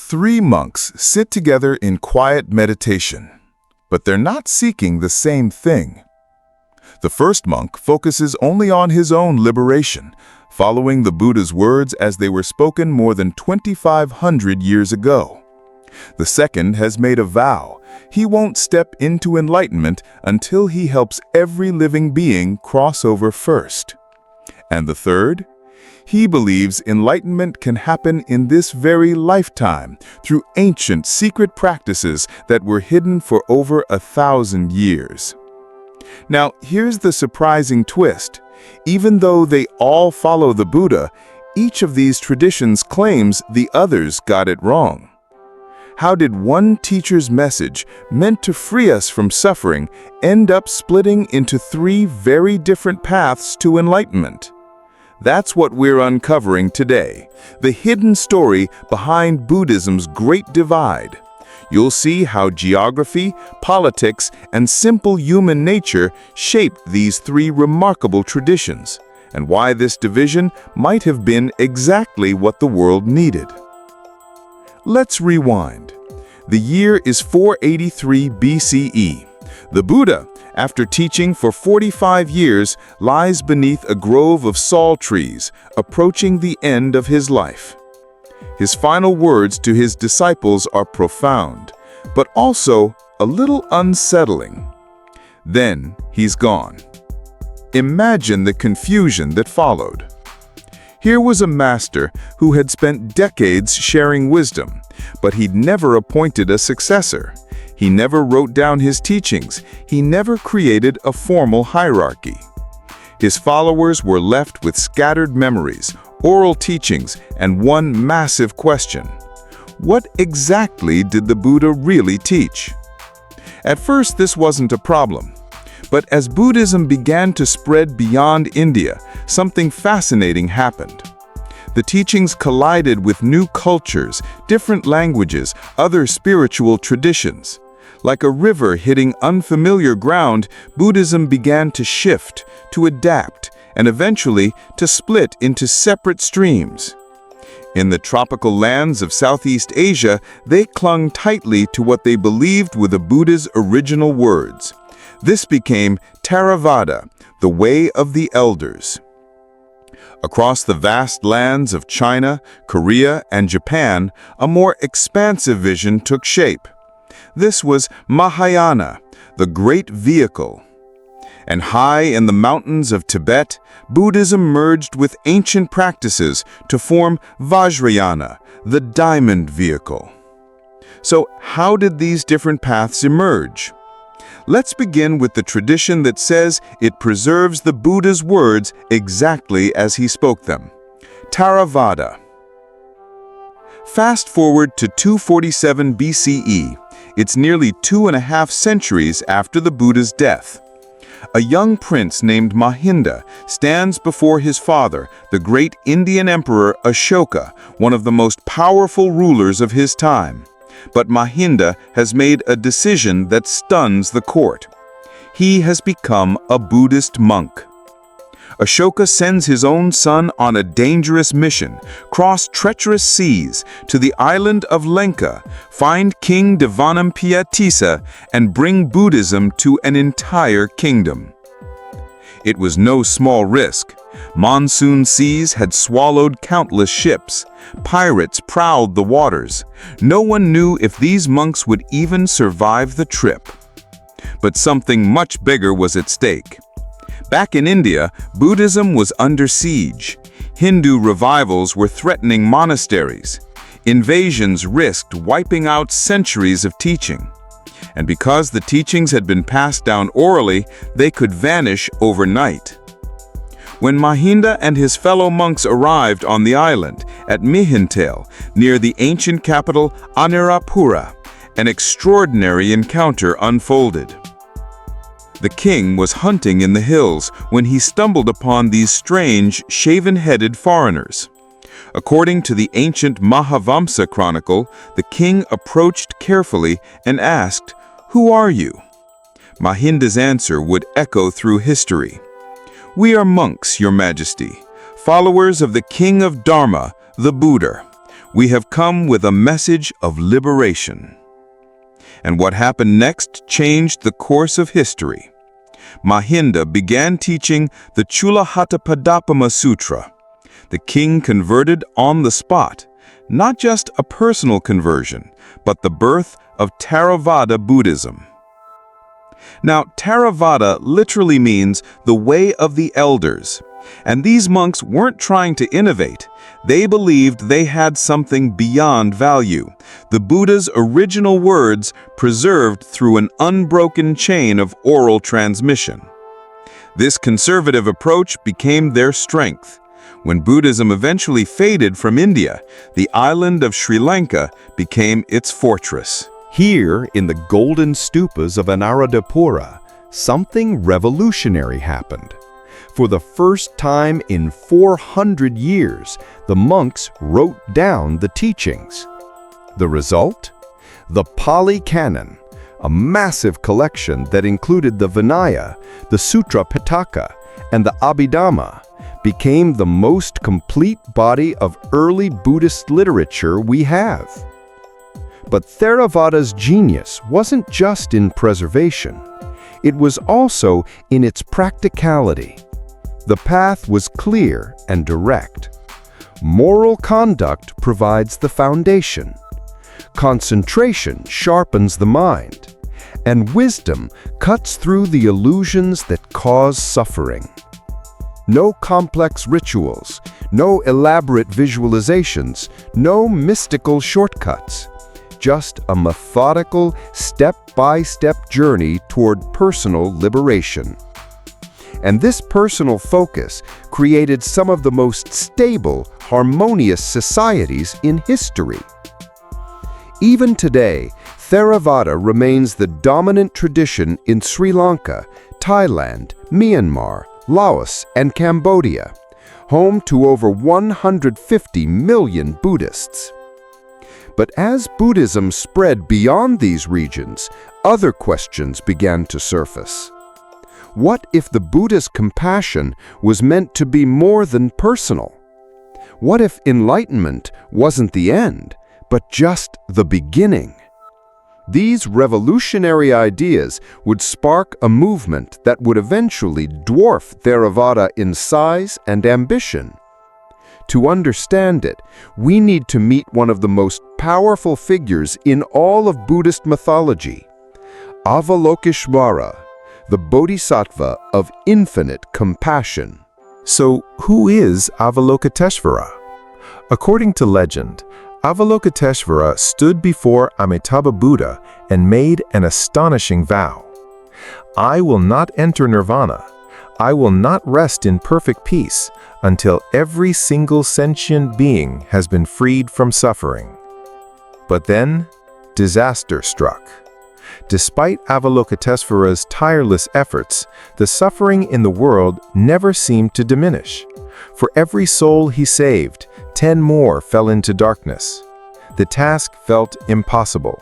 Three monks sit together in quiet meditation, but they're not seeking the same thing. The first monk focuses only on his own liberation, following the Buddha's words as they were spoken more than 2,500 years ago. The second has made a vow. He won't step into enlightenment until he helps every living being cross over first. And the third? He believes enlightenment can happen in this very lifetime through ancient secret practices that were hidden for over 1,000 years. Now, here's the surprising twist. Even though they all follow the Buddha, each of these traditions claims the others got it wrong. How did one teacher's message, meant to free us from suffering, end up splitting into three very different paths to enlightenment? That's what we're uncovering today, the hidden story behind Buddhism's great divide. You'll see how geography, politics, and simple human nature shaped these three remarkable traditions, and why this division might have been exactly what the world needed. Let's rewind. The year is 483 BCE. The Buddha, after teaching for 45 years, lies beneath a grove of sal trees, approaching the end of his life. His final words to his disciples are profound, but also a little unsettling. Then he's gone. Imagine the confusion that followed. Here was a master who had spent decades sharing wisdom, but he'd never appointed a successor. He never wrote down his teachings. He never created a formal hierarchy. His followers were left with scattered memories, oral teachings, and one massive question. What exactly did the Buddha really teach? At first, this wasn't a problem. But as Buddhism began to spread beyond India, something fascinating happened. The teachings collided with new cultures, different languages, other spiritual traditions. Like a river hitting unfamiliar ground, Buddhism began to shift, to adapt, and eventually to split into separate streams. In the tropical lands of Southeast Asia, they clung tightly to what they believed were the Buddha's original words. This became Theravada, the way of the elders. Across the vast lands of China, Korea, and Japan, a more expansive vision took shape. This was Mahayana, the great vehicle. And high in the mountains of Tibet, Buddhism merged with ancient practices to form Vajrayana, the diamond vehicle. So how did these different paths emerge? Let's begin with the tradition that says it preserves the Buddha's words exactly as he spoke them. Theravada. Fast forward to 247 BCE. It's nearly 2.5 centuries after the Buddha's death. A young prince named Mahinda stands before his father, the great Indian emperor Ashoka, one of the most powerful rulers of his time. But Mahinda has made a decision that stuns the court. He has become a Buddhist monk. Ashoka sends his own son on a dangerous mission, cross treacherous seas to the island of Lenka, find King Devanapiyatissa, and bring Buddhism to an entire kingdom. It was no small risk. Monsoon seas had swallowed countless ships. Pirates prowled the waters. No one knew if these monks would even survive the trip. But something much bigger was at stake. Back in India, Buddhism was under siege. Hindu revivals were threatening monasteries. Invasions risked wiping out centuries of teaching. And because the teachings had been passed down orally, they could vanish overnight. When Mahinda and his fellow monks arrived on the island at Mihintel, near the ancient capital Anuradhapura, an extraordinary encounter unfolded. The king was hunting in the hills when he stumbled upon these strange, shaven-headed foreigners. According to the ancient Mahavamsa chronicle, the king approached carefully and asked, "Who are you?" Mahinda's answer would echo through history. "We are monks, your majesty, followers of the king of Dharma, the Buddha. we have come with a message of liberation. And what happened next changed the course of history. Mahinda began teaching the Chulahattapadapama Sutra. The king converted on the spot, not just a personal conversion, but the birth of Theravada Buddhism. Now, Theravada literally means the way of the elders, and these monks weren't trying to innovate. They believed they had something beyond value, the Buddha's original words preserved through an unbroken chain of oral transmission. This conservative approach became their strength. When Buddhism eventually faded from India, the island of Sri Lanka became its fortress. Here, in the golden stupas of Anuradhapura, something revolutionary happened. For the first time in 400 years, the monks wrote down the teachings. The result? The Pali Canon, a massive collection that included the Vinaya, the Sutra Pitaka, and the Abhidhamma, became the most complete body of early Buddhist literature we have. But Theravada's genius wasn't just in preservation. It was also in its practicality. The path was clear and direct. Moral conduct provides the foundation. Concentration sharpens the mind. And wisdom cuts through the illusions that cause suffering. No complex rituals, no elaborate visualizations, no mystical shortcuts. Just a methodical, step-by-step journey toward personal liberation. And this personal focus created some of the most stable, harmonious societies in history. Even today, Theravada remains the dominant tradition in Sri Lanka, Thailand, Myanmar, Laos, and Cambodia, home to over 150 million Buddhists. But as Buddhism spread beyond these regions, other questions began to surface. What if the Buddha's compassion was meant to be more than personal? What if enlightenment wasn't the end, but just the beginning? These revolutionary ideas would spark a movement that would eventually dwarf Theravada in size and ambition. To understand it, we need to meet one of the most powerful figures in all of Buddhist mythology, Avalokiteshvara, the Bodhisattva of infinite compassion. So, who is Avalokiteshvara? According to legend, Avalokiteshvara stood before Amitabha Buddha and made an astonishing vow. I will not enter nirvana. I will not rest in perfect peace until every single sentient being has been freed from suffering. But then, disaster struck. Despite Avalokiteshvara's tireless efforts, the suffering in the world never seemed to diminish. For every soul he saved, 10 more fell into darkness. The task felt impossible.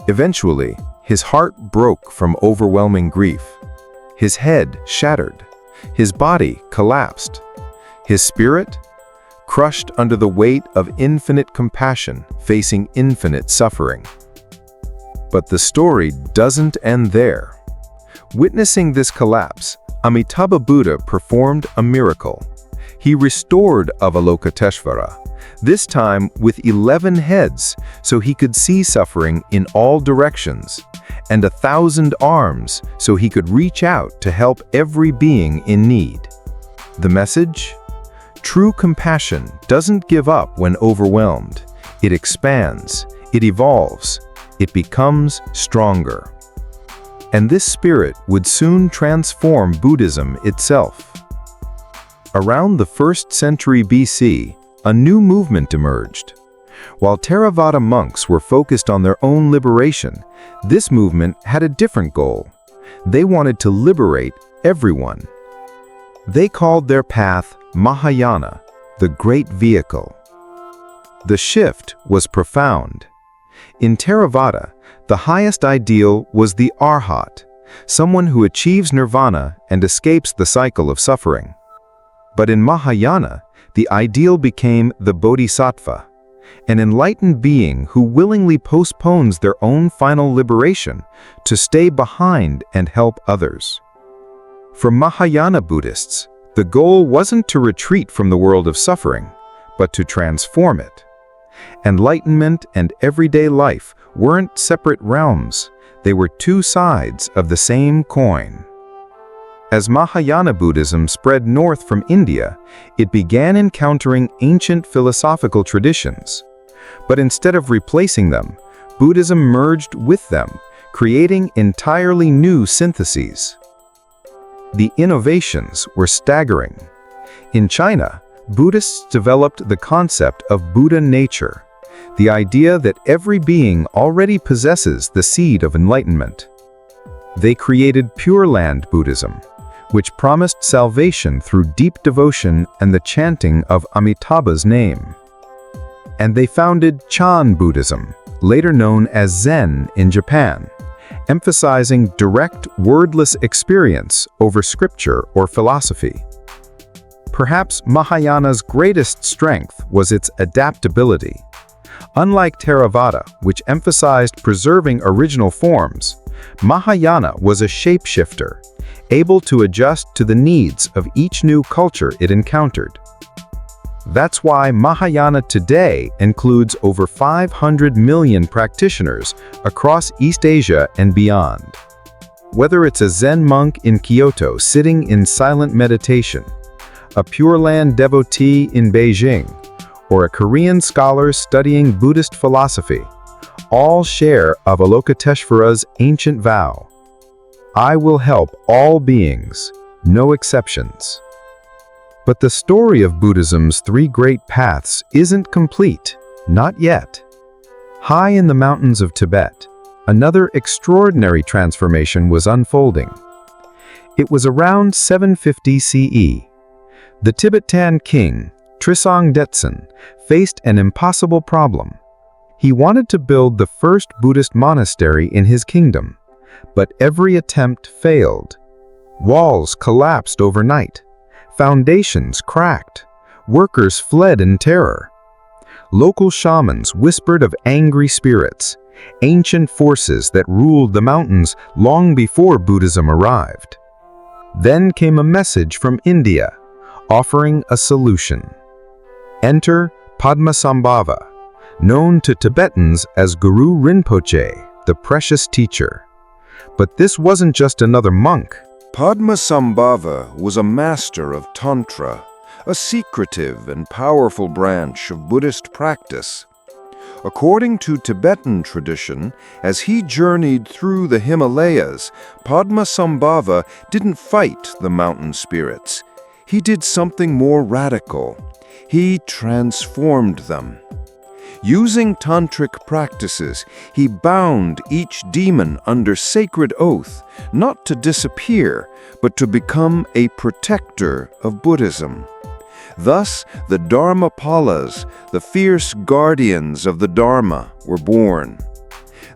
Eventually, his heart broke from overwhelming grief. His head shattered. His body collapsed. His spirit crushed under the weight of infinite compassion, facing infinite suffering. But the story doesn't end there. Witnessing this collapse, Amitabha Buddha performed a miracle. He restored Avalokiteshvara, this time with 11 heads, so he could see suffering in all directions, and 1,000 arms, so he could reach out to help every being in need. The message? True compassion doesn't give up when overwhelmed. It expands, it evolves, it becomes stronger. And this spirit would soon transform Buddhism itself. Around the 1st century BC, a new movement emerged. While Theravada monks were focused on their own liberation, this movement had a different goal. They wanted to liberate everyone. They called their path Mahayana, the Great Vehicle. The shift was profound. In Theravada, the highest ideal was the Arhat, someone who achieves nirvana and escapes the cycle of suffering. But in Mahayana, the ideal became the Bodhisattva, an enlightened being who willingly postpones their own final liberation to stay behind and help others. For Mahayana Buddhists, the goal wasn't to retreat from the world of suffering, but to transform it. Enlightenment and everyday life weren't separate realms, they were two sides of the same coin. As Mahayana Buddhism spread north from India, it began encountering ancient philosophical traditions. But instead of replacing them, Buddhism merged with them, creating entirely new syntheses. The innovations were staggering. In China, Buddhists developed the concept of Buddha nature, the idea that every being already possesses the seed of enlightenment. They created Pure Land Buddhism, which promised salvation through deep devotion and the chanting of Amitabha's name. And they founded Chan Buddhism, later known as Zen in Japan, emphasizing direct, wordless experience over scripture or philosophy. Perhaps Mahayana's greatest strength was its adaptability. Unlike Theravada, which emphasized preserving original forms, Mahayana was a shapeshifter, able to adjust to the needs of each new culture it encountered. That's why Mahayana today includes over 500 million practitioners across East Asia and beyond. Whether it's a Zen monk in Kyoto sitting in silent meditation, a Pure Land devotee in Beijing, or a Korean scholar studying Buddhist philosophy, all share Avalokiteshvara's ancient vow: I will help all beings, no exceptions. But the story of Buddhism's three great paths isn't complete, not yet. High in the mountains of Tibet, another extraordinary transformation was unfolding. It was around 750 CE. The Tibetan king, Trisong Detsen, faced an impossible problem. He wanted to build the first Buddhist monastery in his kingdom, but every attempt failed. Walls collapsed overnight. Foundations cracked. Workers fled in terror. Local shamans whispered of angry spirits, ancient forces that ruled the mountains long before Buddhism arrived. Then came a message from India, offering a solution. Enter Padmasambhava, known to Tibetans as Guru Rinpoche, the precious teacher. But this wasn't just another monk. Padmasambhava was a master of Tantra, a secretive and powerful branch of Buddhist practice. According to Tibetan tradition, as he journeyed through the Himalayas, Padmasambhava didn't fight the mountain spirits. He did something more radical. He transformed them. Using tantric practices, he bound each demon under sacred oath, not to disappear, but to become a protector of Buddhism. Thus, the Dharmapalas, the fierce guardians of the Dharma, were born.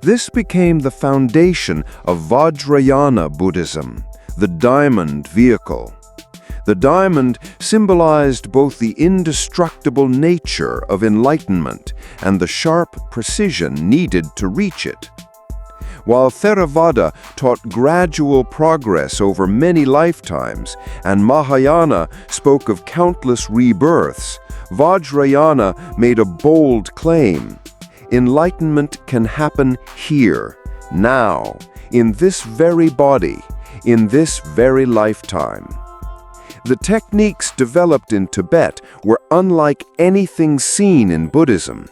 This became the foundation of Vajrayana Buddhism, the diamond vehicle. The diamond symbolized both the indestructible nature of enlightenment and the sharp precision needed to reach it. While Theravada taught gradual progress over many lifetimes, and Mahayana spoke of countless rebirths, Vajrayana made a bold claim: enlightenment can happen here, now, in this very body, in this very lifetime. The techniques developed in Tibet were unlike anything seen in Buddhism.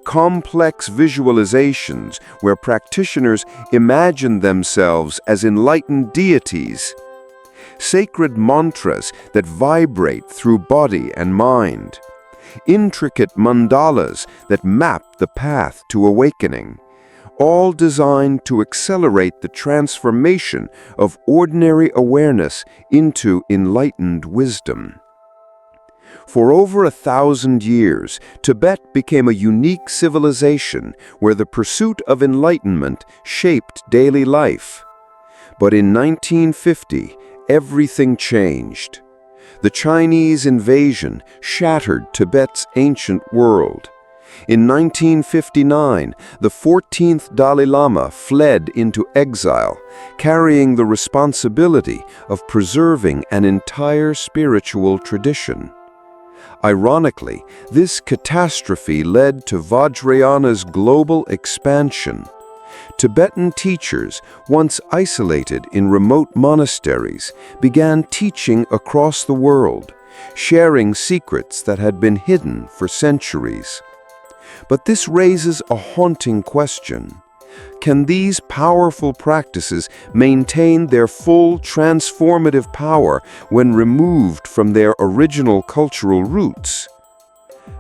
Complex visualizations where practitioners imagined themselves as enlightened deities. Sacred mantras that vibrate through body and mind. Intricate mandalas that map the path to awakening. All designed to accelerate the transformation of ordinary awareness into enlightened wisdom. For over 1,000 years, Tibet became a unique civilization where the pursuit of enlightenment shaped daily life. But in 1950, everything changed. The Chinese invasion shattered Tibet's ancient world. In 1959, the 14th Dalai Lama fled into exile, carrying the responsibility of preserving an entire spiritual tradition. Ironically, this catastrophe led to Vajrayana's global expansion. Tibetan teachers, once isolated in remote monasteries, began teaching across the world, sharing secrets that had been hidden for centuries. But this raises a haunting question. Can these powerful practices maintain their full transformative power when removed from their original cultural roots?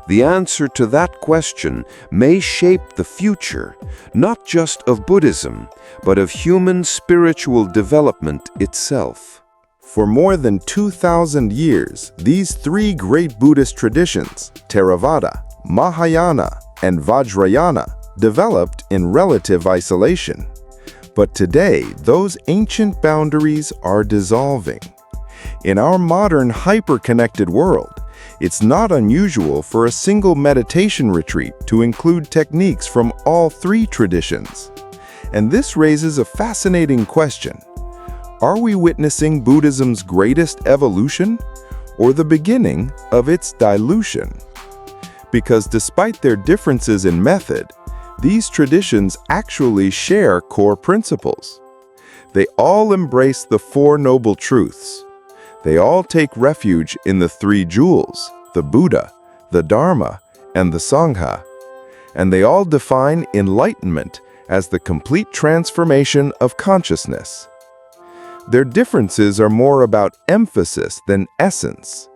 The answer to that question may shape the future, not just of Buddhism, but of human spiritual development itself. For more than 2,000 years, these three great Buddhist traditions, Theravada, Mahayana, and Vajrayana, developed in relative isolation. But today, those ancient boundaries are dissolving. In our modern hyper-connected world, it's not unusual for a single meditation retreat to include techniques from all three traditions. And this raises a fascinating question. Are we witnessing Buddhism's greatest evolution, or the beginning of its dilution? Because despite their differences in method, these traditions actually share core principles. They all embrace the Four Noble Truths. They all take refuge in the three jewels, the Buddha, the Dharma, and the Sangha. And they all define enlightenment as the complete transformation of consciousness. Their differences are more about emphasis than essence.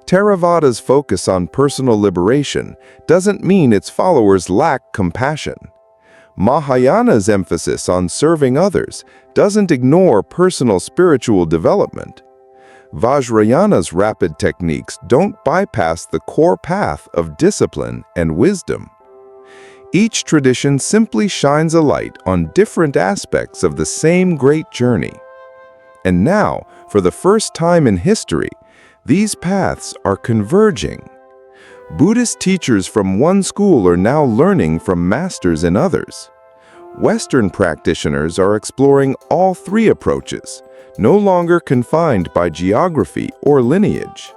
Theravada's focus on personal liberation doesn't mean its followers lack compassion. Mahayana's emphasis on serving others doesn't ignore personal spiritual development. Vajrayana's rapid techniques don't bypass the core path of discipline and wisdom. Each tradition simply shines a light on different aspects of the same great journey. And now, for the first time in history, these paths are converging. Buddhist teachers from one school are now learning from masters in others. Western practitioners are exploring all three approaches, no longer confined by geography or lineage.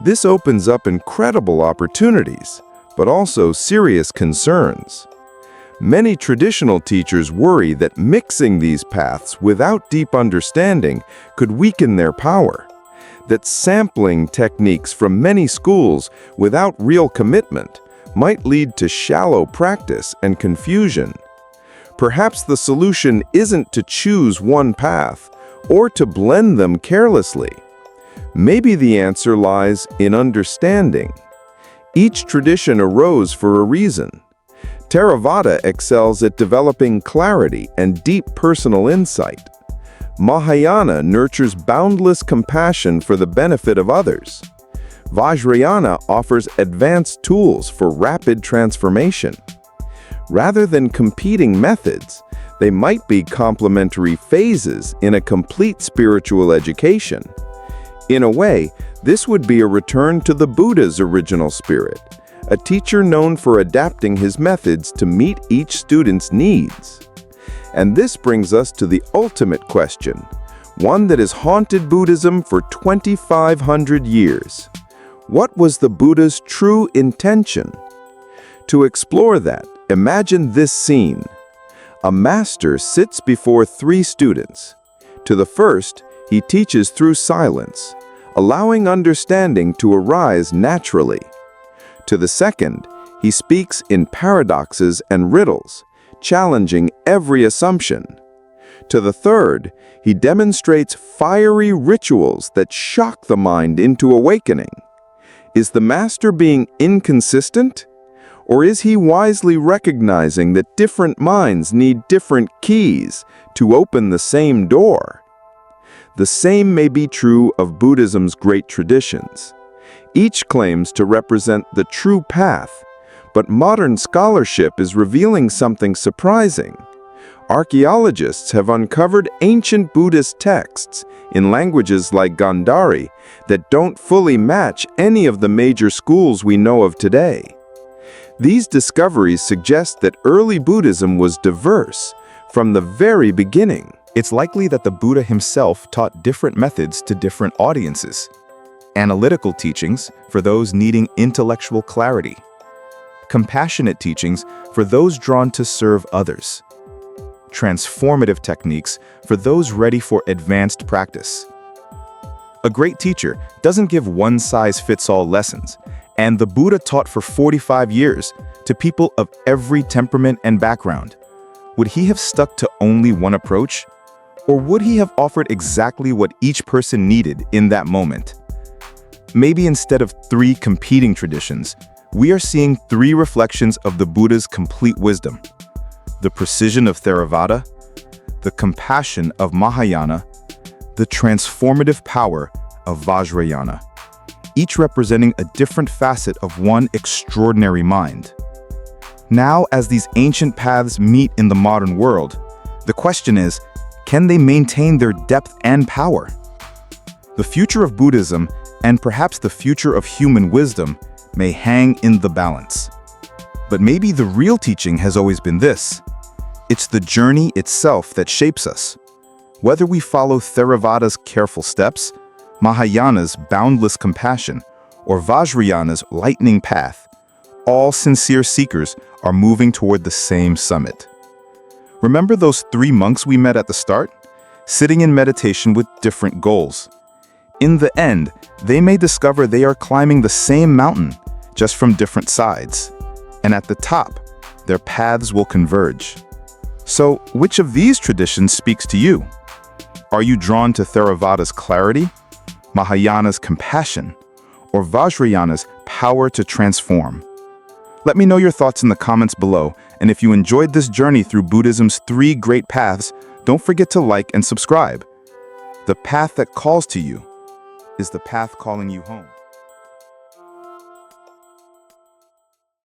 This opens up incredible opportunities, but also serious concerns. Many traditional teachers worry that mixing these paths without deep understanding could weaken their power, that sampling techniques from many schools without real commitment might lead to shallow practice and confusion. Perhaps the solution isn't to choose one path or to blend them carelessly. Maybe the answer lies in understanding. Each tradition arose for a reason. Theravada excels at developing clarity and deep personal insight. Mahayana nurtures boundless compassion for the benefit of others. Vajrayana offers advanced tools for rapid transformation. Rather than competing methods, they might be complementary phases in a complete spiritual education. In a way, this would be a return to the Buddha's original spirit, a teacher known for adapting his methods to meet each student's needs. And this brings us to the ultimate question, one that has haunted Buddhism for 2,500 years. What was the Buddha's true intention? To explore that, imagine this scene. A master sits before three students. To the first, he teaches through silence, allowing understanding to arise naturally. To the second, he speaks in paradoxes and riddles, challenging every assumption. To the third, he demonstrates fiery rituals that shock the mind into awakening. Is the master being inconsistent? Or is he wisely recognizing that different minds need different keys to open the same door? The same may be true of Buddhism's great traditions. Each claims to represent the true path, but modern scholarship is revealing something surprising. Archaeologists have uncovered ancient Buddhist texts in languages like Gandhari that don't fully match any of the major schools we know of today. These discoveries suggest that early Buddhism was diverse from the very beginning. It's likely that the Buddha himself taught different methods to different audiences. Analytical teachings for those needing intellectual clarity. Compassionate teachings for those drawn to serve others. Transformative techniques for those ready for advanced practice. A great teacher doesn't give one-size-fits-all lessons, and the Buddha taught for 45 years to people of every temperament and background. Would he have stuck to only one approach? Or would he have offered exactly what each person needed in that moment? Maybe instead of 3 competing traditions, we are seeing 3 reflections of the Buddha's complete wisdom. The precision of Theravada, the compassion of Mahayana, the transformative power of Vajrayana, each representing a different facet of one extraordinary mind. Now, as these ancient paths meet in the modern world, the question is, can they maintain their depth and power? The future of Buddhism, and perhaps the future of human wisdom, may hang in the balance. But maybe the real teaching has always been this. It's the journey itself that shapes us. Whether we follow Theravada's careful steps, Mahayana's boundless compassion, or Vajrayana's lightning path, all sincere seekers are moving toward the same summit. Remember those 3 monks we met at the start? Sitting in meditation with different goals. In the end, they may discover they are climbing the same mountain, just from different sides. And at the top, their paths will converge. So, which of these traditions speaks to you? Are you drawn to Theravada's clarity, Mahayana's compassion, or Vajrayana's power to transform? Let me know your thoughts in the comments below, and if you enjoyed this journey through Buddhism's 3 great paths, don't forget to like and subscribe. The path that calls to you is the path calling you home.